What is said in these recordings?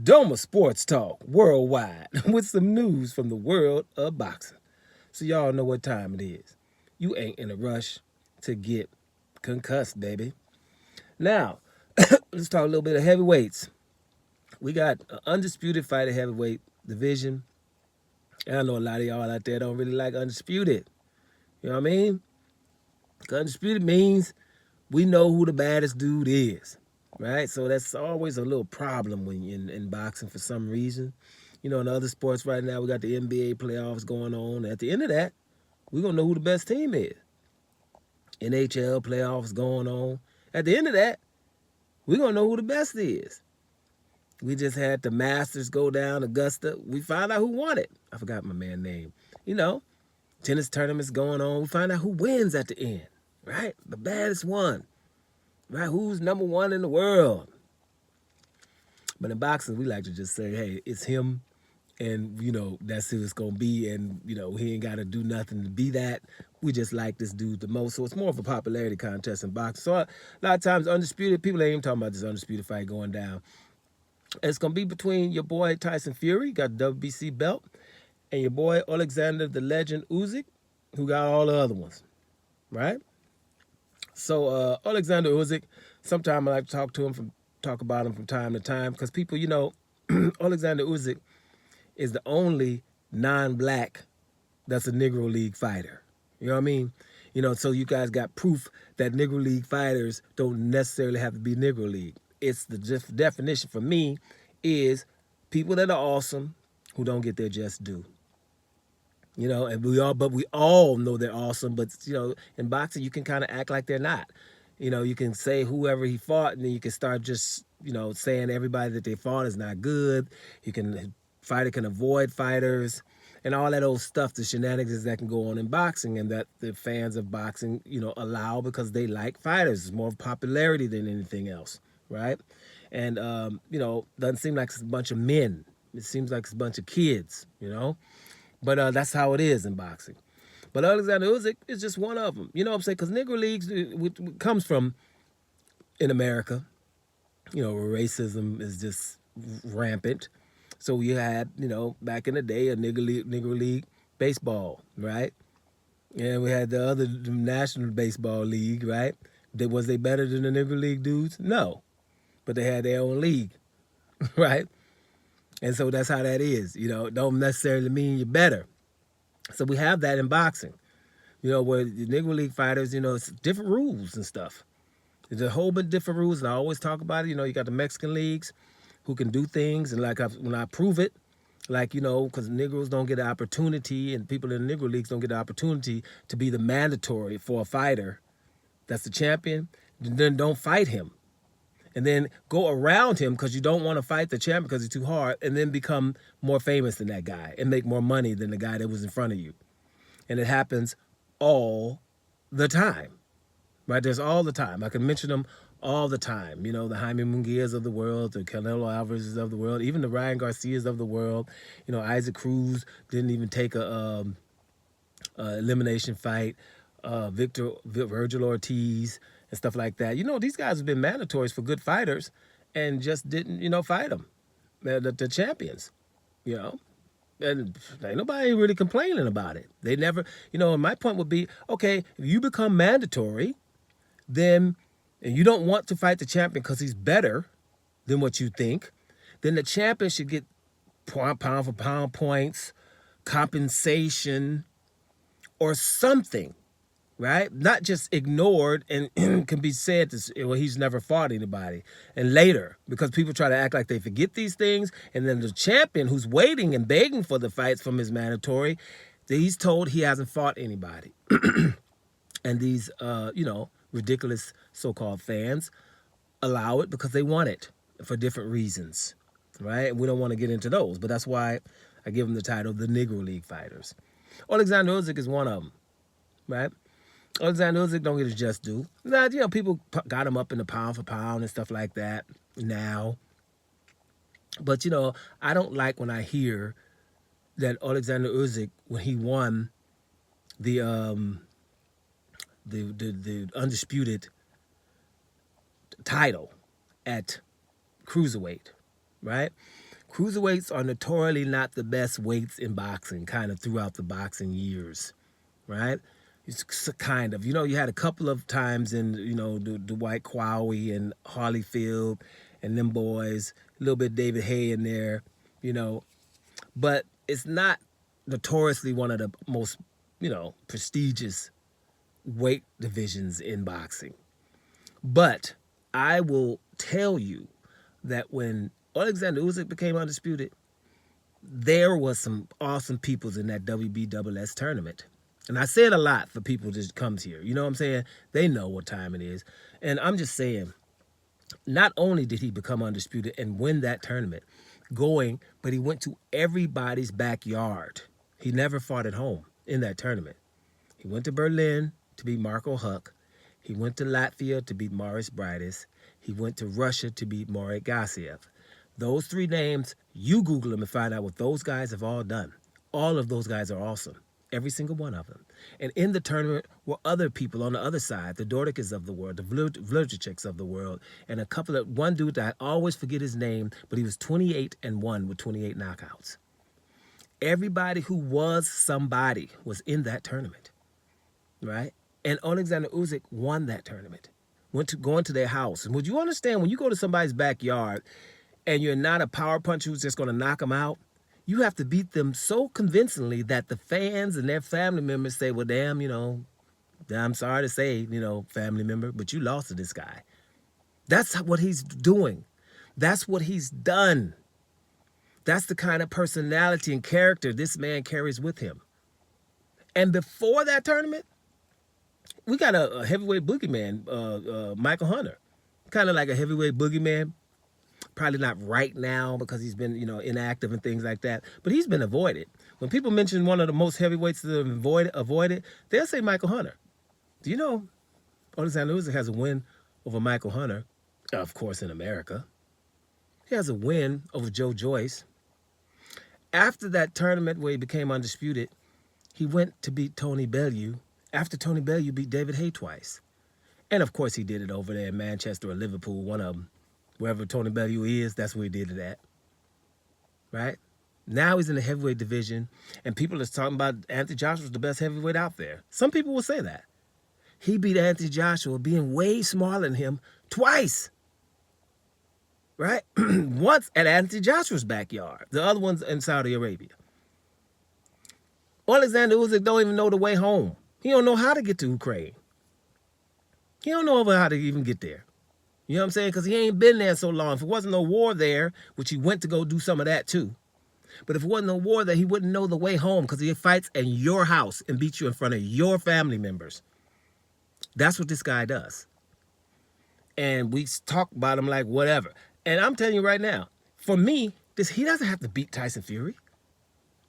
Doma Sports Talk Worldwide with some news from the world of boxing. So y'all know what time it is. You ain't in a rush to get concussed, baby. Now, let's talk a little bit of heavyweights. We got an undisputed fight at heavyweight division. And I know a lot of y'all out there don't really like undisputed. You know what I mean? Undisputed means we know who the baddest dude is, right? So that's always a little problem when you're in boxing for some reason. You know, in other sports right now, we got the NBA playoffs going on. At the end of that, we're going to know who the best team is. NHL playoffs going on. At the end of that, we're going to know who the best is. We just had the Masters go down, Augusta. We found out who won it. I forgot my man's name. You know, tennis tournaments going on. We find out who wins at the end, right? The baddest one, right? Who's number one in the world? But in boxing, we like to just say, hey, it's him, and, you know, that's who it's going to be, and, you know, he ain't got to do nothing to be that. We just like this dude the most. So it's more of a popularity contest in boxing. So a lot of times, undisputed, people ain't even talking about this undisputed fight going down. It's going to be between your boy Tyson Fury, got the WBC belt, and your boy Oleksandr the Legend Usyk, who got all the other ones, right? So Oleksandr Usyk, sometimes I like to talk about him from time to time because people, you know, Oleksandr Usyk is the only non-black that's a Negro League fighter. You know what I mean? You know, so you guys got proof that Negro League fighters don't necessarily have to be Negro League. It's the definition for me is people that are awesome who don't get their just due. You know, and we all know they're awesome, but, you know, in boxing you can kind of act like they're not. You know, you can say whoever he fought, and then you can start just, you know, saying everybody that they fought is not good. Fighter can avoid fighters and all that old stuff, the shenanigans that can go on in boxing and that the fans of boxing, you know, allow because they like fighters. It's more popularity than anything else, right? And, you know, doesn't seem like it's a bunch of men. It seems like it's a bunch of kids, you know? But that's how it is in boxing. But Oleksandr Usyk is just one of them. You know what I'm saying? Because Negro Leagues comes from, in America, you know, where racism is just rampant. So we had, you know, back in the day, a Negro League baseball, right? And we had the other National Baseball League, right? Was they better than the Negro League dudes? No. But they had their own league, right? And so that's how that is. You know, it don't necessarily mean you're better. So we have that in boxing. You know, where the Negro League fighters, you know, it's different rules and stuff. There's a whole bunch of different rules, and I always talk about it. You know, you got the Mexican leagues who can do things, and when I prove it, like, you know, because Negroes don't get an opportunity, and people in the Negro Leagues don't get the opportunity to be the mandatory for a fighter that's the champion, then don't fight him. And then go around him because you don't want to fight the champion because he's too hard, and then become more famous than that guy and make more money than the guy that was in front of you. And it happens all the time, right? There's all the time. I can mention them all the time. You know, the Jaime Munguias of the world, the Canelo Alvarez's of the world, even the Ryan Garcias of the world. You know, Isaac Cruz didn't even take a elimination fight. Virgil Ortiz and stuff like that. You know, these guys have been mandatories for good fighters and just didn't, you know, fight them. The champions, you know. And ain't nobody really complaining about it. They never, you know, and my point would be, okay, if you become mandatory, then, and you don't want to fight the champion because he's better than what you think, then the champion should get pound for pound points, compensation, or something, right? Not just ignored and can be said to, well, he's never fought anybody. And later, because people try to act like they forget these things, and then the champion who's waiting and begging for the fights from his mandatory, he's told he hasn't fought anybody. And these, you know, ridiculous so-called fans allow it because they want it for different reasons, right? And we don't want to get into those, but that's why I give them the title, the Negro League fighters. Oleksandr Usyk is one of them, right? Oleksandr Usyk don't get his just due. Now, you know, people got him up in the pound for pound and stuff like that now. But, you know, I don't like when I hear that Oleksandr Usyk, when he won the undisputed title at cruiserweight, right? Cruiserweights are notoriously not the best weights in boxing, kind of throughout the boxing years, right? It's kind of, you had a couple of times in, the Dwight Cowie and Holyfield and them boys, a little bit David Hay in there, you know, but it's not notoriously one of the most, prestigious weight divisions in boxing. But I will tell you that when Oleksandr Usyk became undisputed, there was some awesome peoples in that WBSS tournament. And I say it a lot for people that comes here. You know what I'm saying? They know what time it is. And I'm just saying, not only did he become undisputed and win that tournament but he went to everybody's backyard. He never fought at home in that tournament. He went to Berlin to beat Marco Huck. He went to Latvia to beat Maurice Briedis. He went to Russia to beat Morat Gassiev. Those three names, you Google them and find out what those guys have all done. All of those guys are awesome. Every single one of them. And in the tournament were other people on the other side, the Dordikas of the world, the Vlhčevićs of the world, and one dude that I always forget his name, but he was 28-1 with 28 knockouts. Everybody who was somebody was in that tournament, right? And Oleksandr Usyk won that tournament, going to their house. And would you understand when you go to somebody's backyard and you're not a power puncher who's just going to knock them out, you have to beat them so convincingly that the fans and their family members say, well, damn, I'm sorry to say, family member, but you lost to this guy. That's what he's doing. That's what he's done. That's the kind of personality and character this man carries with him. And before that tournament, we got a heavyweight boogeyman, Michael Hunter. Kind of like a heavyweight boogeyman. Probably not right now because he's been, inactive and things like that. But he's been avoided. When people mention one of the most heavyweights that have avoided, they'll say Michael Hunter. Do you know Oleksandr Usyk has a win over Michael Hunter, of course, in America. He has a win over Joe Joyce. After that tournament where he became undisputed, he went to beat Tony Bellew. After Tony Bellew beat David Hay twice. And, of course, he did it over there in Manchester or Liverpool, one of them. Wherever Tony Bellew is, that's where he did it at. Right? Now he's in the heavyweight division, and people are talking about Anthony Joshua's the best heavyweight out there. Some people will say that. He beat Anthony Joshua, being way smaller than him, twice. Right? Once at Anthony Joshua's backyard. The other one's in Saudi Arabia. Oleksandr Usyk don't even know the way home. He don't know how to get to Ukraine. He don't know how to even get there. You know what I'm saying? Because he ain't been there so long. If it wasn't no war there, which he went to go do some of that too. But if it wasn't no war there, he wouldn't know the way home because he fights in your house and beats you in front of your family members. That's what this guy does. And we talk about him like whatever. And I'm telling you right now, for me, he doesn't have to beat Tyson Fury.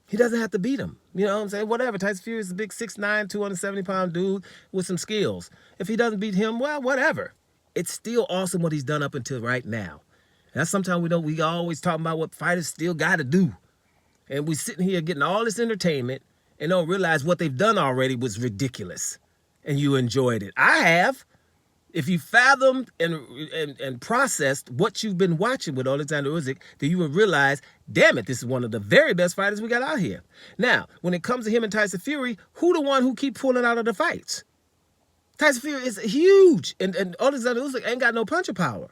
He doesn't have to beat him. You know what I'm saying? Whatever. Tyson Fury is a big 6'9", 270-pound dude with some skills. If he doesn't beat him, well, whatever. It's still awesome what he's done up until right now. And that's sometimes we always talking about what fighters still got to do. And we sitting here getting all this entertainment and don't realize what they've done already was ridiculous. And you enjoyed it. I have. If you fathomed and processed what you've been watching with Oleksandr Usyk, then you would realize, damn it, this is one of the very best fighters we got out here. Now, when it comes to him and Tyson Fury, who the one who keep pulling out of the fights? Tyson Fury is huge, and Oleksandr Usyk ain't got no puncher power.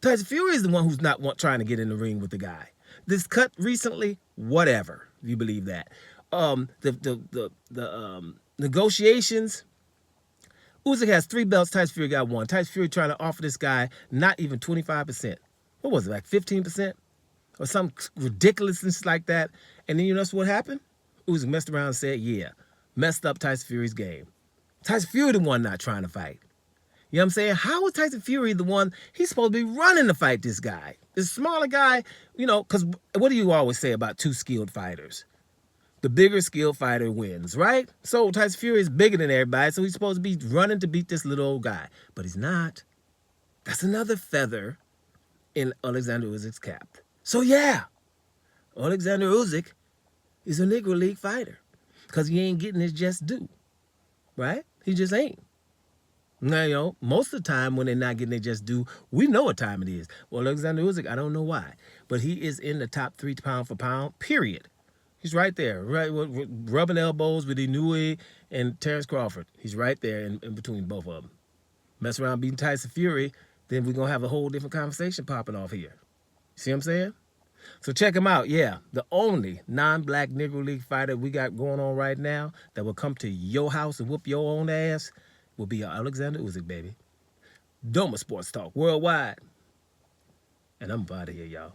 Tyson Fury is the one who's not trying to get in the ring with the guy. This cut recently, whatever, if you believe that. The negotiations, Usyk has 3 belts, Tyson Fury got 1. Tyson Fury trying to offer this guy not even 25%. What was it, like 15%? Or some ridiculousness like that. And then you know what happened? Usyk messed around and said, yeah, messed up Tyson Fury's game. Tyson Fury the one not trying to fight. You know what I'm saying? How is Tyson Fury the one? He's supposed to be running to fight this guy. This smaller guy, because what do you always say about 2 skilled fighters? The bigger skilled fighter wins, right? So Tyson Fury is bigger than everybody, so he's supposed to be running to beat this little old guy. But he's not. That's another feather in Oleksandr Usyk's cap. So yeah, Oleksandr Usyk is a Negro League fighter because he ain't getting his just due, right? He just ain't. Now, most of the time when they're not getting their just due, we know what time it is. Well, Oleksandr Usyk, I don't know why, but he is in the top 3 pound for pound, period. He's right there, right, rubbing elbows with Inouye and Terrence Crawford. He's right there in between both of them. Mess around beating Tyson Fury, then we're going to have a whole different conversation popping off here. See what I'm saying? So check him out. Yeah, the only non-black Negro League fighter we got going on right now that will come to your house and whoop your own ass will be Oleksandr Usyk, baby. Doma Sports Talk worldwide. And I'm out of here, y'all.